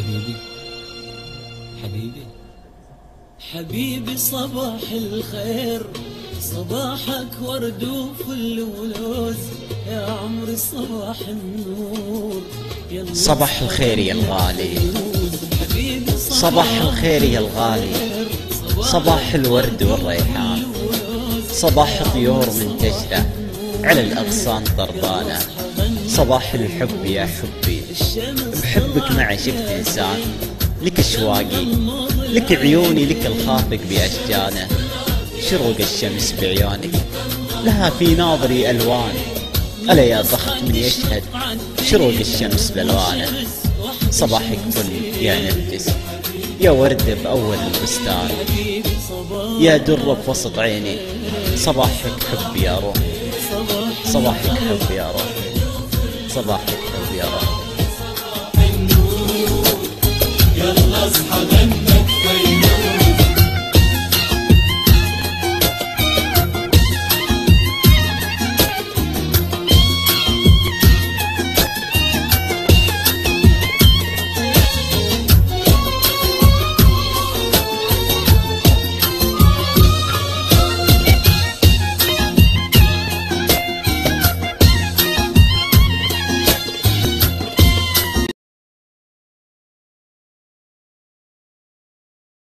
حبيبي حبيبي حبيبي صباح الخير، صباحك ورد وفل ولوز، يا عمري صباح النور. صباح الخير يا الغالي، صباح الخير يا الغالي، صباح الورد والريحان، صباح طيور منتشرة على الأغصان طربانة، صباح الحب يا حبي، بحبك معي شفت إنسان، لك أشواقي، لك عيوني، لك الخافق بأشجانه، شروق الشمس بعيونك لها في ناظري ألوان، ألا يا بخت من يشهد شروق الشمس بألوانه. صباحك فل يا نرجس، يا ورد بأول البستان، يا در بوسط عيني، صباحك حب يا روح، صباحك حب يا روح، صباحك حب يا روح. يلا اصحى غني